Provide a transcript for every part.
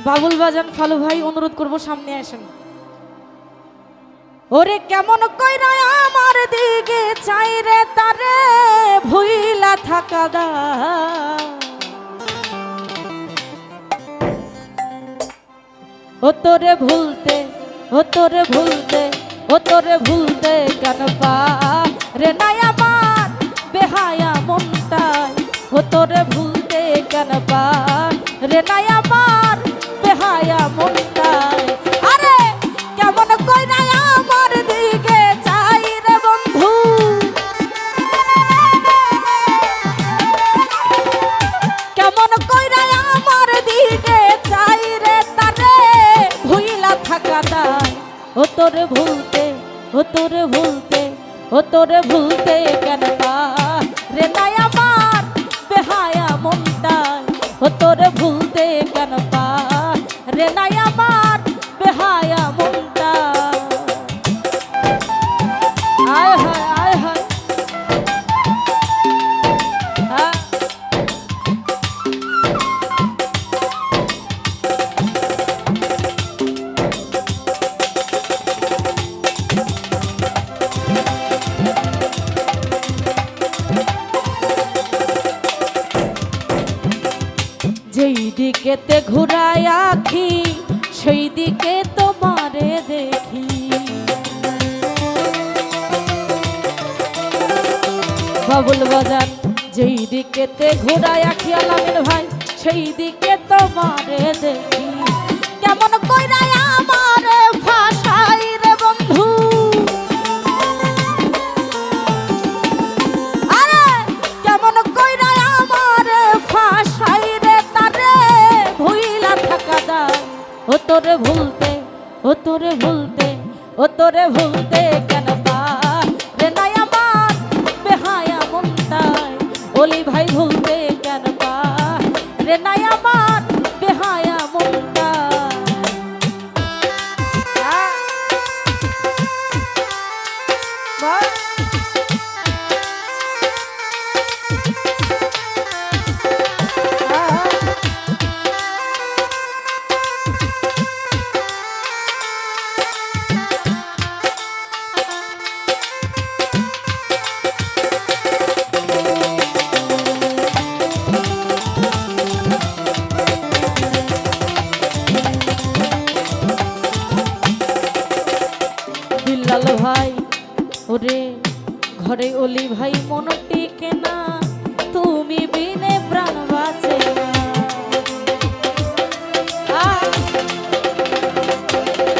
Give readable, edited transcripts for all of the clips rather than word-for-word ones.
বাবুল বাজান ফালু ভাই অনুরোধ করব সামনে আসেন। ওরে কেমন কইরা আমার দিকে চাই রে তারে ভুইলা থাকা দা, ও তোরে ভুলতে, ও তোরে ভুলতে, ও তোরে ভুলতে কেন পা রে নাই আমার বেহায়া মনটাই, ও তোরে ভুলতে কেন পা রে নাই আমার বেহায়া মনটাই। আরে কেমন কইরা আমার দিকে চাই রে বন্ধু, কেমন কইরা আমার দিকে চাই রে তারে ভুইলা থাকা দায়, ও তোরে ভুলতে, ও তোরে ভুলতে, ও তোরে ভুলতে কেন পা রে নাই আমার বেহায়া মনটাই, ও তোরে ভুলতে কেন পা রে নাই আমার বেহায়া মনটা। আয় হায় আয় হায় যেই দিকেতে ঘুরায় আখি সেই দিকে তোমারে দেখি, বাবুল বাজান যেই দিকেতে ঘুরায় আখি আলামিন ভাই সেই দিকে তোমারে দেখি, কেমন কইরা আমারে ফাঁসাই রে বন্ধু, আরে কেমন কইরা আমারে ফাঁসাই রে তারে ভুইলা থাকা দায়, ও তোরে ভুলতে, ও তোরে ভুলতে, ও তোরে ভুলতে কেন পা রে নাই আমার বেহায়া মনটাই, ওলি ভাই ভুলতে কেন পা রে নাই আমার বেহায়া মনটা। বিল্লাল ভাই ওরে ঘরে ওলি ভাই মন টিকে না, তুমি বিনে প্রাণ বাঁচে না।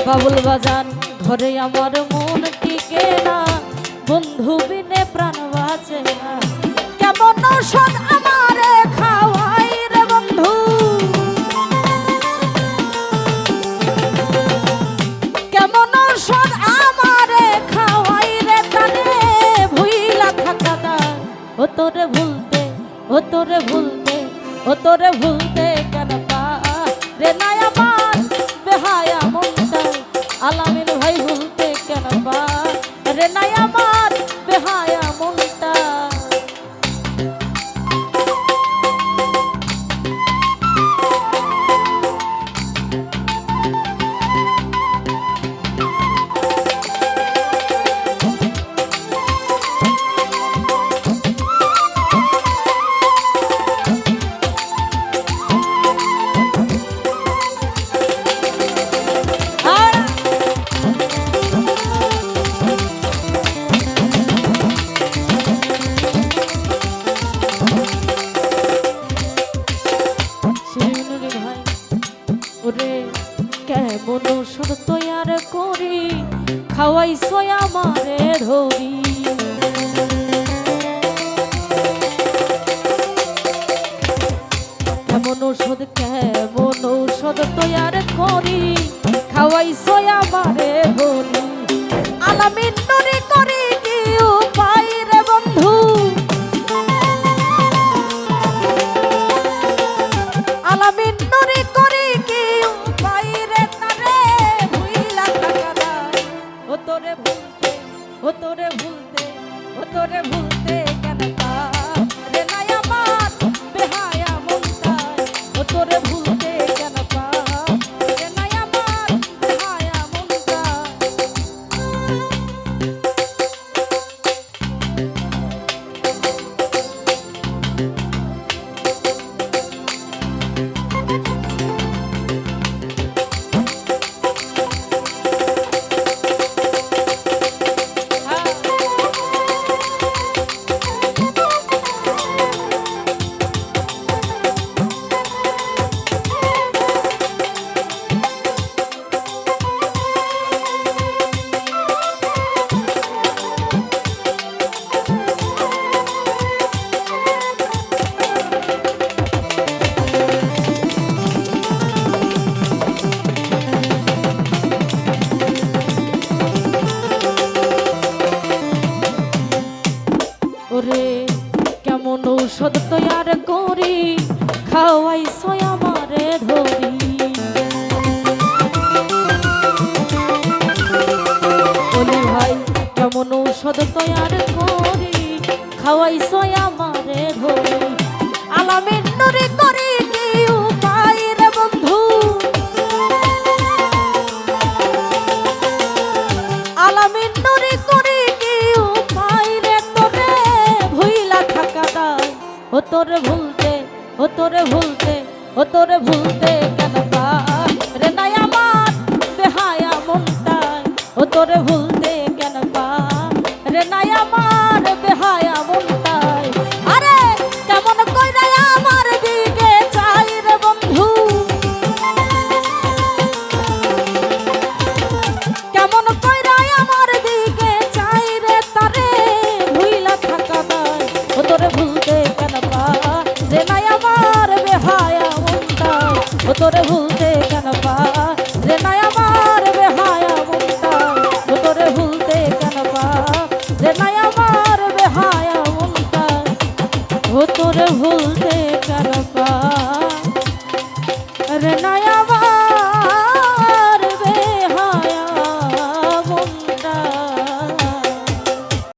বাবুল বাজান ঘরে আমার মন টিকে না, বন্ধু বিনে প্রাণ বাঁচে না, কেমন ঔষধ আমারে খাওয়াই রে বন্ধু, কেমন ঔষধ আমারে খাওয়াই রে তারে ভুইলা থাকা দায়, ও তোরে ভুলতে, ও তোরে ভুলতে, ও তোরে ভুলতে কেন পা রে নাই আমার বেহায়া মনটাই, আলামিন ভাই ভুলতে কেন পা রে নাই আমার বেহায়া মনটা। ওরে কেমন ওষুধ তৈয়ার করি খাওয়াইছো আমারে ধরি, কেমন ওষুধ তৈয়ার করি খাওয়াইছো আমারে ধরি, আলামিন নুরি করি কি উপায় রে বন্ধু, আলামিন নুরি করি কি উপায় রে তারে ভুইলা থাকা দায়, ও তোরে ভুলতে, ও তোরে ভুলতে, ও তোরে ভুলতে কেন পা রে নাই আমার বেহায়া মনটাই, ও তোরে ভুলতে কেন পা বিপদ তৈয়ার করি খাওয়াইছো আমারে ধরি আলামিন নুরি করি কি উপায় রে বন্ধু আলামিন নুরি করি কি উপায় রে তোরে ভুইলা থাকা দায় ও তোরে ভুলতে ও তোরে ভুলতে ও তোরে ভুলতে কেন পাই রে নাই আমার বেহায়া মনটাই ও তোরে ভুলতে কেন পাই রে নাই আমার বেহায়া মনটাই আরে কেমন কইরা আমার দিকে চাই রে বন্ধু কেমন কইরা আমার দিকে চাই রে তারে ভুইলা থাকা দায় ও তোরে ভুলতে কেন পাই রে নাই আমার বেহায়া মনটাই ও তোরে ভুলতে কেন পাই রে নাই আমার বেহায়া মনটাই ও তোরে ভুলতে কেন পাই রে নাই আমার বেহায়া মনটাই ও তোরে ভুলতে